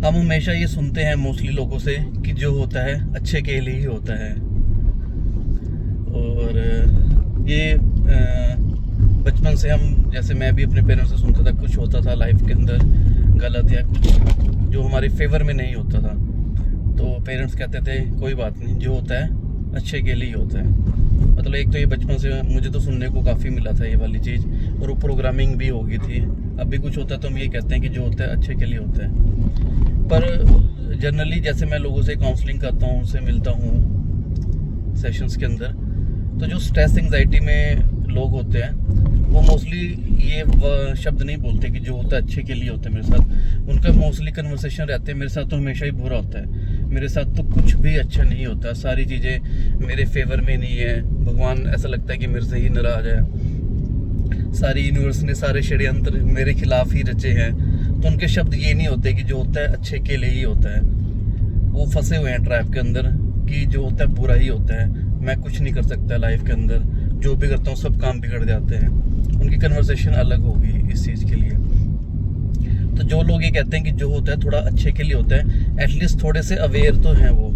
हम हमेशा ये सुनते हैं मोस्टली लोगों से कि जो होता है अच्छे के लिए ही होता है। और ये बचपन से हम, जैसे मैं भी अपने पेरेंट्स से सुनता था, कुछ होता था लाइफ के अंदर गलत या कुछ जो हमारे फेवर में नहीं होता था, तो पेरेंट्स कहते थे कोई बात नहीं, जो होता है अच्छे के लिए ही होता है। मतलब एक तो ये बचपन से मुझे तो सुनने को काफ़ी मिला था ये वाली चीज़, और वो प्रोग्रामिंग भी हो गई थी। अब भी कुछ होता है तो हम ये कहते हैं कि जो होता है अच्छे के लिए होता है। पर जनरली जैसे मैं लोगों से काउंसलिंग करता हूँ, उनसे मिलता हूँ सेशंस के अंदर, तो जो स्ट्रेस एंग्जाइटी में लोग होते हैं वो मोस्टली ये शब्द नहीं बोलते कि जो होता है अच्छे के लिए होता है मेरे साथ। उनका मोस्टली कन्वर्सेशन रहते हैं मेरे साथ तो हमेशा ही बुरा होता है, मेरे साथ तो कुछ भी अच्छा नहीं होता, सारी चीज़ें मेरे फेवर में नहीं है, भगवान ऐसा लगता है कि मेरे से ही नाराज है, सारी यूनिवर्स ने सारे षड्यंत्र मेरे खिलाफ ही रचे हैं। तो उनके शब्द ये नहीं होते कि जो होता है अच्छे के लिए ही होता है। वो फंसे हुए हैं ट्रैप के अंदर कि जो होता है बुरा ही होता है, मैं कुछ नहीं कर सकता लाइफ के अंदर, जो भी करता हूँ सब काम बिगड़ जाते हैं। उनकी कन्वर्सेशन अलग होगी इस चीज़ के लिए। तो जो लोग ये कहते हैं कि जो होता है थोड़ा अच्छे के लिए होता है, एटलीस्ट थोड़े से अवेयर तो हैं वो,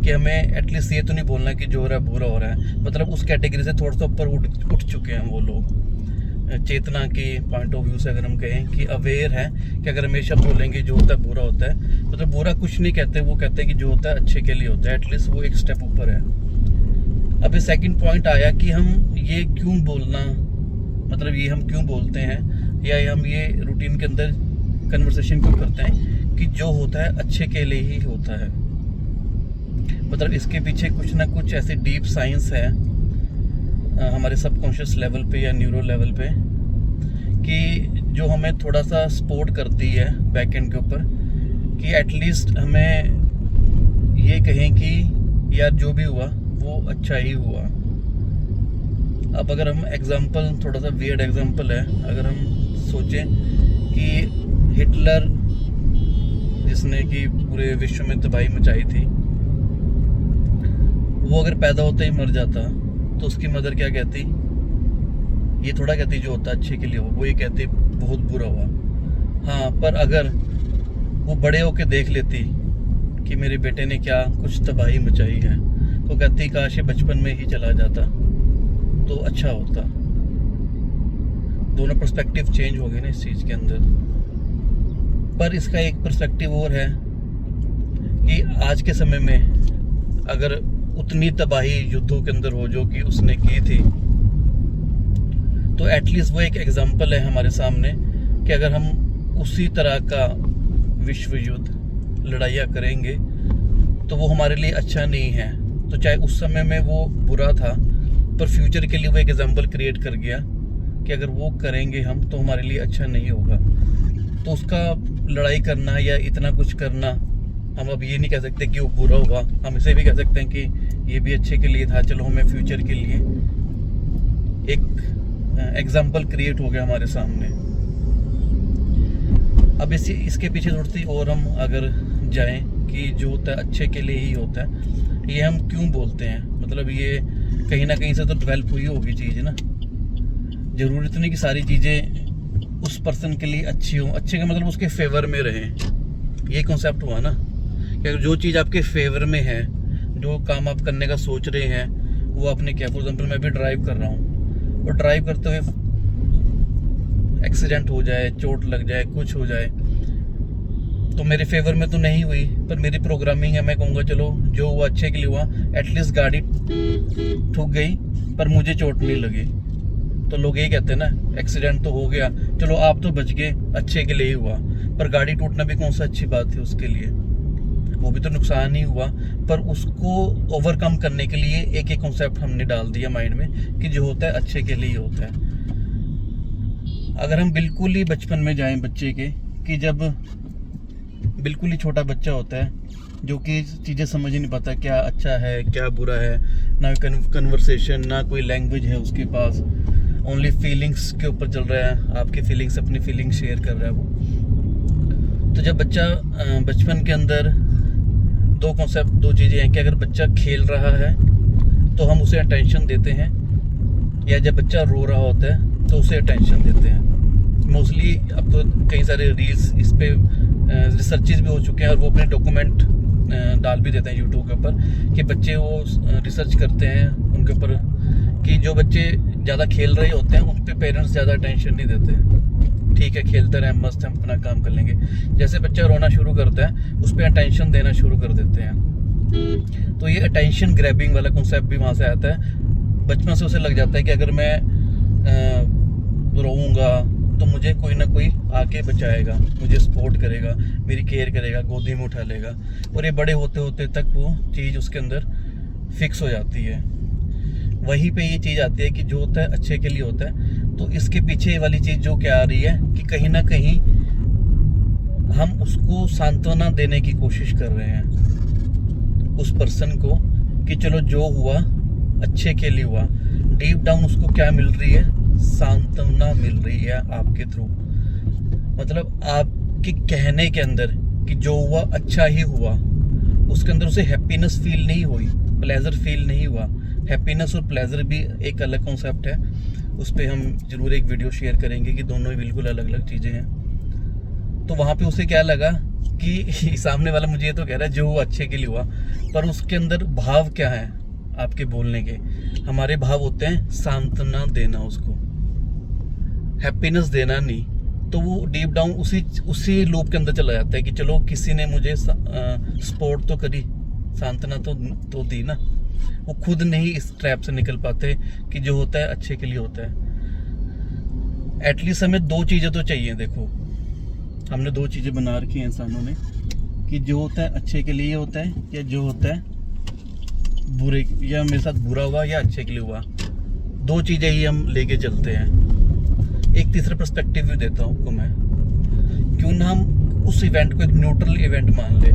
कि हमें एटलीस्ट ये तो नहीं बोलना कि जो हो रहा है बुरा हो रहा है। मतलब उस कैटेगरी से थोड़ा सा ऊपर उठ चुके हैं वो लोग, चेतना की पॉइंट ऑफ व्यू से अगर हम कहें कि अवेयर है कि अगर हमेशा बोलेंगे जो होता है बुरा होता है, मतलब बुरा कुछ नहीं कहते, वो कहते हैं कि जो होता है अच्छे के लिए होता है, एटलीस्ट वो एक स्टेप ऊपर है। अभी सेकंड पॉइंट आया कि हम ये क्यों बोलना, मतलब ये हम क्यों बोलते हैं या हम ये रूटीन के अंदर कन्वर्सेशन क्यों करते हैं कि जो होता है अच्छे के लिए ही होता है। मतलब इसके पीछे कुछ ना कुछ ऐसी डीप साइंस है हमारे सबकॉन्शियस लेवल पे या न्यूरो लेवल पे, कि जो हमें थोड़ा सा सपोर्ट करती है बैक एंड के ऊपर, कि एटलीस्ट हमें ये कहें कि यार जो भी हुआ वो अच्छा ही हुआ। अब अगर हम एग्जांपल, थोड़ा सा वियर्ड एग्जांपल है, अगर हम सोचें कि हिटलर जिसने कि पूरे विश्व में तबाही मचाई थी, वो अगर पैदा होते ही मर जाता तो उसकी मदर क्या कहती? ये थोड़ा कहती जो होता अच्छे के लिए हो, वो ये कहती बहुत बुरा हुआ। हाँ, पर अगर वो बड़े होके देख लेती कि मेरे बेटे ने क्या कुछ तबाही मचाई है, तो कहती काश ये बचपन में ही चला जाता तो अच्छा होता। दोनों पर्सपेक्टिव चेंज हो गए ना इस चीज़ के अंदर। पर इसका एक पर्सपेक्टिव और है कि आज के समय में अगर उतनी तबाही युद्धों के अंदर हो जो कि उसने की थी, तो एटलीस्ट वो एक एग्जाम्पल है हमारे सामने कि अगर हम उसी तरह का विश्व युद्ध लड़ाइयाँ करेंगे तो वो हमारे लिए अच्छा नहीं है। तो चाहे उस समय में वो बुरा था, पर फ्यूचर के लिए वो एक एग्जाम्पल क्रिएट कर गया कि अगर वो करेंगे हम तो हमारे लिए अच्छा नहीं होगा। तो उसका लड़ाई करना या इतना कुछ करना, हम अब ये नहीं कह सकते कि वो बुरा हुआ, हम इसे भी कह सकते हैं कि ये भी अच्छे के लिए था। चलो हमें फ्यूचर के लिए एक एग्जाम्पल क्रिएट हो गया हमारे सामने। अब इसके पीछे थोड़ी सी और हम अगर जाएं कि जो होता है अच्छे के लिए ही होता है, ये हम क्यों बोलते हैं? मतलब ये कहीं ना कहीं से तो डेवलप हुई होगी चीज़ ना। ज़रूरत नहीं कि सारी चीज़ें उस पर्सन के लिए अच्छी हो, अच्छे का मतलब उसके फेवर में रहें। ये कॉन्सेप्ट हुआ ना कि अगर जो चीज़ आपके फेवर में है, जो काम आप करने का सोच रहे हैं, वो आपने किया। फॉर एग्जाम्पल मैं भी ड्राइव कर रहा हूँ और ड्राइव करते हुए एक्सीडेंट हो जाए, चोट लग जाए, कुछ हो जाए, तो मेरे फेवर में तो नहीं हुई, पर मेरी प्रोग्रामिंग है, मैं कहूँगा चलो जो हुआ अच्छे के लिए हुआ, एटलीस्ट गाड़ी ठुक गई पर मुझे चोट नहीं लगी। तो लोग यही कहते हैं ना, एक्सीडेंट तो हो गया, चलो आप तो बच गए, अच्छे के लिए ही हुआ, पर गाड़ी टूटना भी कौन सा अच्छी बात थी उसके लिए, वो भी तो नुकसान ही हुआ। पर उसको ओवरकम करने के लिए एक एक कॉन्सेप्ट हमने डाल दिया माइंड में कि जो होता है अच्छे के लिए ही होता है। अगर हम बिल्कुल ही बचपन में जाएं बच्चे के, कि जब बिल्कुल ही छोटा बच्चा होता है जो कि चीज़ें समझ ही नहीं पाता क्या अच्छा है क्या बुरा है, ना कन्वर्सेशन, ना कोई लैंग्वेज है उसके पास, ओनली फीलिंग्स के ऊपर चल रहा है, आपकी फीलिंग्स, अपनी फीलिंग्स शेयर कर रहा है वो। तो जब बच्चा बचपन के अंदर दो चीज़ें हैं कि अगर बच्चा खेल रहा है तो हम उसे अटेंशन देते हैं, या जब बच्चा रो रहा होता है तो उसे अटेंशन देते हैं। मोस्टली अब तो कई सारे रील्स इस पे रिसर्चेज भी हो चुके हैं और वो अपने डॉक्यूमेंट डाल भी देते हैं यूट्यूब के ऊपर कि बच्चे वो रिसर्च करते हैं उनके ऊपर कि जो बच्चे ज़्यादा खेल रहे होते हैं उन पे पेरेंट्स ज़्यादा अटेंशन नहीं देते। ठीक है, खेलते रहें, मस्त हम अपना काम कर लेंगे। जैसे बच्चा रोना शुरू करता है उस पर अटेंशन देना शुरू कर देते हैं। तो ये अटेंशन ग्रैबिंग वाला कॉन्सेप्ट भी वहाँ से आता है। बचपन से उसे लग जाता है कि अगर मैं रोऊंगा तो मुझे कोई ना कोई आके बचाएगा, मुझे सपोर्ट करेगा, मेरी केयर करेगा, गोदी में उठा लेगा। और ये बड़े होते होते तक वो चीज़ उसके अंदर फिक्स हो जाती है। वहीं पे ये चीज़ आती है कि जो होता है अच्छे के लिए होता है। तो इसके पीछे वाली चीज़ जो क्या आ रही है कि कहीं ना कहीं हम उसको सांत्वना देने की कोशिश कर रहे हैं उस पर्सन को कि चलो जो हुआ अच्छे के लिए हुआ। डीप डाउन उसको क्या मिल रही है? सांत्वना मिल रही है आपके थ्रू। मतलब आपके कहने के अंदर कि जो हुआ अच्छा ही हुआ, उसके अंदर उसे हैप्पीनेस फील नहीं हुई, प्लेजर फील नहीं हुआ। हैप्पीनेस और प्लेजर भी एक अलग कॉन्सेप्ट है, उस पर हम जरूर एक वीडियो शेयर करेंगे कि दोनों ही बिल्कुल अलग अलग चीज़ें हैं। तो वहाँ पे उसे क्या लगा कि सामने वाला मुझे ये तो कह रहा है जो हुआ अच्छे के लिए हुआ, पर उसके अंदर भाव क्या है आपके बोलने के? हमारे भाव होते हैं सांत्वना देना, उसको हैप्पीनेस देना नहीं। तो वो डीप डाउन उसी लूप के अंदर चला जाता है कि चलो किसी ने मुझे सपोर्ट तो करी, सांत्वना तो दी ना। वो खुद नहीं इस ट्रैप से निकल पाते कि जो होता है अच्छे के लिए होता है। एटलीस्ट हमें दो चीज़ें तो चाहिए। देखो, हमने दो चीज़ें बना रखी हैं इंसानों ने कि जो होता है अच्छे के लिए होता है, या जो होता है बुरे, या मेरे साथ बुरा हुआ या अच्छे के लिए हुआ। दो चीज़ें ही हम लेके चलते हैं। एक तीसरा पर्सपेक्टिव भी देता हूँ आपको मैं। क्यों ना हम उस इवेंट को एक न्यूट्रल इवेंट मान ले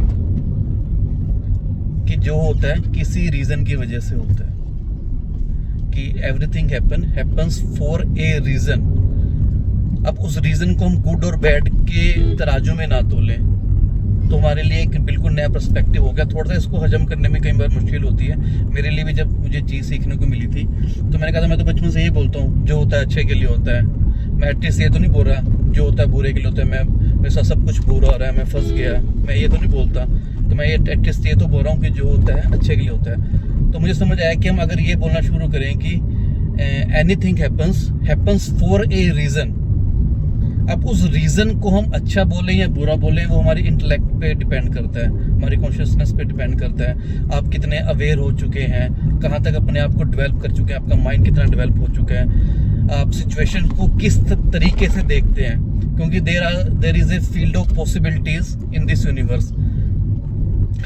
कि जो होता है किसी रीज़न की वजह से होता है, कि everything happens for a reason. अब उस रीज़न को हम गुड और बैड के तराजू में ना तोलें तो हमारे लिए एक बिल्कुल नया पर्सपेक्टिव हो गया। थोड़ा सा इसको हजम करने में कई बार मुश्किल होती है। मेरे लिए भी जब मुझे चीज़ सीखने को मिली थी तो मैंने कहा था मैं तो बचपन से ये बोलता हूँ जो होता है अच्छे के लिए होता है। मैं एटलीस्ट ये तो नहीं बोल रहा जो होता है बुरे के लिए होता है, मेरे साथ सब कुछ बुरा हो रहा है, मैं फंस गया, मैं ये तो नहीं बोलता। तो मैं ये एटलीस्ट ये तो बोल रहा हूँ कि जो होता है अच्छे के लिए होता है। तो मुझे समझ आया कि हम अगर ये बोलना शुरू करें कि anything happens for a reason. अब उस रीज़न को हम अच्छा बोलें या बुरा बोलें वो हमारी इंटेलेक्ट पे डिपेंड करता है, हमारी कॉन्शियसनेस पे डिपेंड करता है। आप कितने अवेयर हो चुके हैं, कहाँ तक अपने आप को डेवलप कर चुके हैं, आपका माइंड कितना डेवलप हो चुका है, आप सिचुएशन को किस तरीके से देखते हैं। क्योंकि there is a field of possibilities in this universe.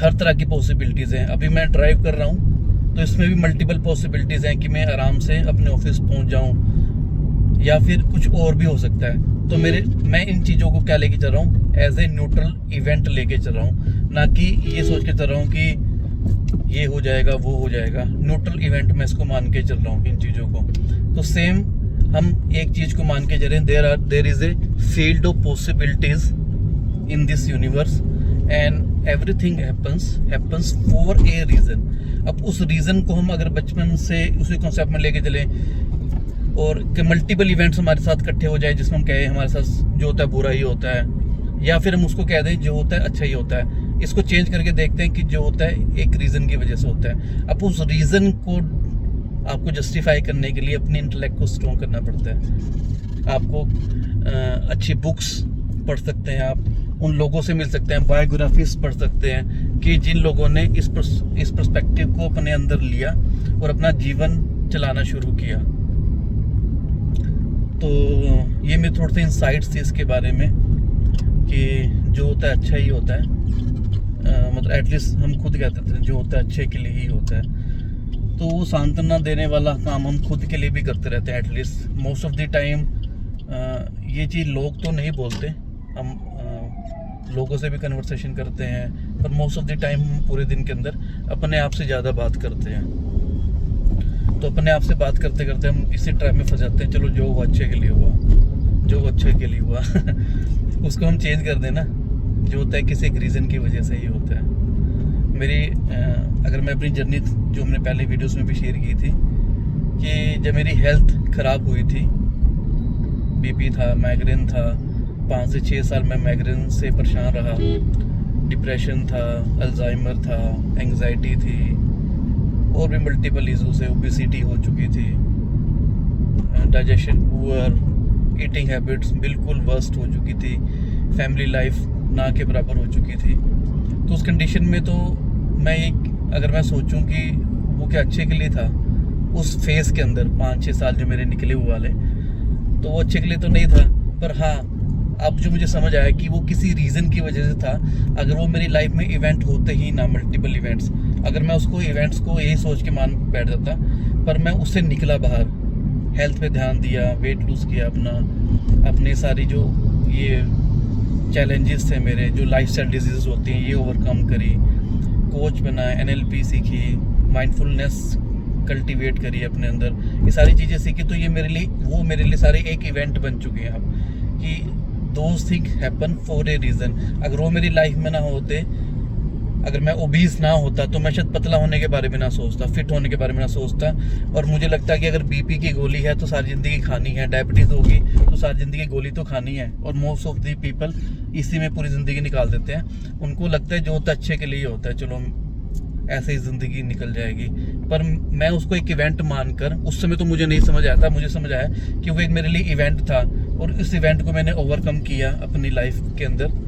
हर तरह की पॉसिबिलिटीज़ हैं। अभी मैं ड्राइव कर रहा हूँ तो इसमें भी मल्टीपल पॉसिबिलिटीज़ हैं कि मैं आराम से अपने ऑफिस पहुँच जाऊँ या फिर कुछ और भी हो सकता है। तो मैं इन चीज़ों को क्या लेके चल रहा हूँ? एज ए न्यूट्रल इवेंट लेके चल रहा हूँ, ना कि ये सोच के चल रहा हूँ कि ये हो जाएगा वो हो जाएगा। न्यूट्रल इवेंट मैं इसको मान के चल रहा हूँ इन चीज़ों को। तो सेम हम एक चीज़ को मान के चल रहे हैं, there is a field of possibilities in this universe and everything happens for a reason. अब उस रीज़न को हम अगर बचपन से उसी कॉन्सेप्ट में लेके चलें और कि मल्टीपल इवेंट्स हमारे साथ इकट्ठे हो जाए जिसमें हम कहें हमारे साथ जो होता है बुरा ही होता है, या फिर हम उसको कह दें जो होता है अच्छा ही होता है। इसको चेंज करके देखते हैं कि जो होता है एक रीज़न की वजह से होता है। अब उस रीज़न को आपको जस्टिफाई करने के लिए अपनी इंटेलेक्ट को स्ट्रॉन्ग करना पड़ता है। आपको अच्छी बुक्स पढ़ सकते हैं, आप उन लोगों से मिल सकते हैं, बायोग्राफीज पढ़ सकते हैं कि जिन लोगों ने इस पर्सपेक्टिव को अपने अंदर लिया और अपना जीवन चलाना शुरू किया। तो ये मेरे थोड़े से इंसाइट्स थे इसके बारे में कि जो होता है अच्छा ही होता है। मतलब एटलीस्ट हम खुद कहते थे जो होता है अच्छे के लिए ही होता है। तो वो सांत्वना देने वाला काम हम खुद के लिए भी करते रहते हैं। At least most of the time ये चीज़ लोग तो नहीं बोलते, हम लोगों से भी कन्वर्सेशन करते हैं, पर मोस्ट ऑफ द टाइम हम पूरे दिन के अंदर अपने आप से ज़्यादा बात करते हैं। तो अपने आप से बात करते करते हम इसी ट्रैप में फंस जाते हैं। चलो जो हुआ अच्छे के लिए हुआ, जो अच्छे के लिए हुआ उसको हम चेंज कर देना। जो होता है किसी एक रीज़न की वजह से ही होता है। मेरी अगर मैं अपनी जर्नी जो हमने पहले वीडियोस में भी शेयर की थी कि जब मेरी हेल्थ ख़राब हुई थी, बीपी था, माइग्रेन था, 5 से 6 साल मैं माइग्रेन से परेशान रहा। डिप्रेशन था, अल्जाइमर था, एंग्जाइटी थी और भी मल्टीपल इशू से ओबेसिटी हो चुकी थी, डाइजेशन पुअर, ईटिंग हैबिट्स बिल्कुल वर्स्ट हो चुकी थी, फैमिली लाइफ ना के बराबर हो चुकी थी। तो उस कंडीशन में तो अगर मैं सोचूं कि वो क्या अच्छे के लिए था उस फेज़ के अंदर, 5-6 साल जो मेरे निकले हुए वाले, तो वो अच्छे के लिए तो नहीं था। पर हाँ, अब जो मुझे समझ आया कि वो किसी रीज़न की वजह से था। अगर वो मेरी लाइफ में इवेंट होते ही ना, मल्टीपल इवेंट्स, अगर मैं उसको इवेंट्स को यही सोच के मान बैठ जाता, पर मैं उससे निकला बाहर, हेल्थ पे ध्यान दिया, वेट लूज़ किया अपने सारी जो ये चैलेंजेस थे मेरे, जो लाइफस्टाइल डिजीज़ होती हैं, ये ओवरकम करी, कोच बना, NLP सीखी, माइंडफुलनेस कल्टीवेट करी अपने अंदर, ये सारी चीज़ें सीखी। तो ये मेरे लिए सारे एक इवेंट बन चुके हैं अब, कि those thing happen for a reason. अगर वो मेरी लाइफ में ना होते, अगर मैं ओबीस ना होता तो मैं शायद पतला होने के बारे में ना सोचता, फिट होने के बारे में ना सोचता, और मुझे लगता है कि अगर BP की गोली है तो सारी ज़िंदगी खानी है, डायबिटीज़ होगी तो सारी ज़िंदगी गोली तो खानी है, और मोस्ट ऑफ दी पीपल इसी में पूरी ज़िंदगी निकाल देते हैं। उनको लगता है जो होता है अच्छे के लिए होता है, चलो ऐसे ही ज़िंदगी निकल जाएगी। पर मैं उसको एक इवेंट मानकर, उस समय तो मुझे नहीं समझ आया था, मुझे समझ आया कि वो एक मेरे लिए इवेंट था, और इस इवेंट को मैंने ओवरकम किया अपनी लाइफ के अंदर,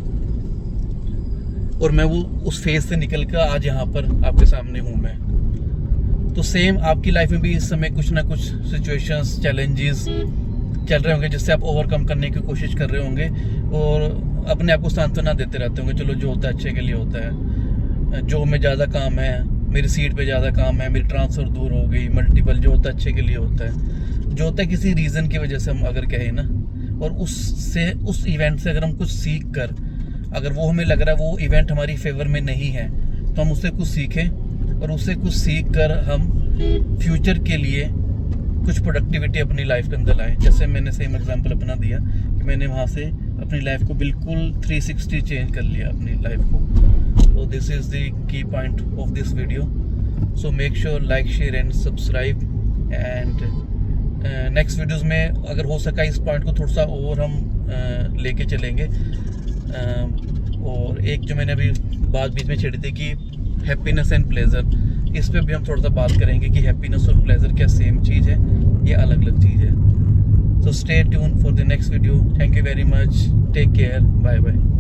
और मैं वो उस फेज से निकल कर आज यहाँ पर आपके सामने हूँ मैं। तो सेम आपकी लाइफ में भी इस समय कुछ ना कुछ सिचुएशंस, चैलेंजेस चल रहे होंगे, जिससे आप ओवरकम करने की कोशिश कर रहे होंगे, और अपने आप को सांत्वना देते रहते होंगे, चलो जो होता है अच्छे के लिए होता है, जो में ज़्यादा काम है, मेरी सीट पे ज़्यादा काम है, मेरी ट्रांसफ़र दूर हो गई, मल्टीपल, जो होता है अच्छे के लिए होता है, जो होता है किसी रीज़न की वजह से हम अगर कहें ना, और उस इवेंट से अगर हम कुछ सीख कर, अगर वो हमें लग रहा है वो इवेंट हमारी फेवर में नहीं है, तो हम उससे कुछ सीखें, और उससे कुछ सीख कर हम फ्यूचर के लिए कुछ प्रोडक्टिविटी अपनी लाइफ के अंदर लाएं। जैसे मैंने सेम एग्जांपल अपना दिया कि मैंने वहाँ से अपनी लाइफ को बिल्कुल 360 चेंज कर लिया अपनी लाइफ को। So this is the key point of this video. So make sure like, share and subscribe. And next videos में अगर हो सका इस पॉइंट को थोड़ा सा और हम लेके चलेंगे। और एक जो मैंने अभी बात बीच में छेड़ी थी कि हैप्पीनेस एंड प्लेजर, इस पे भी हम थोड़ा सा बात करेंगे कि हैप्पीनेस और प्लेजर क्या सेम चीज़ है, ये अलग अलग चीज़ है। So stay tuned for the next video. Thank you very much. Take care. Bye bye.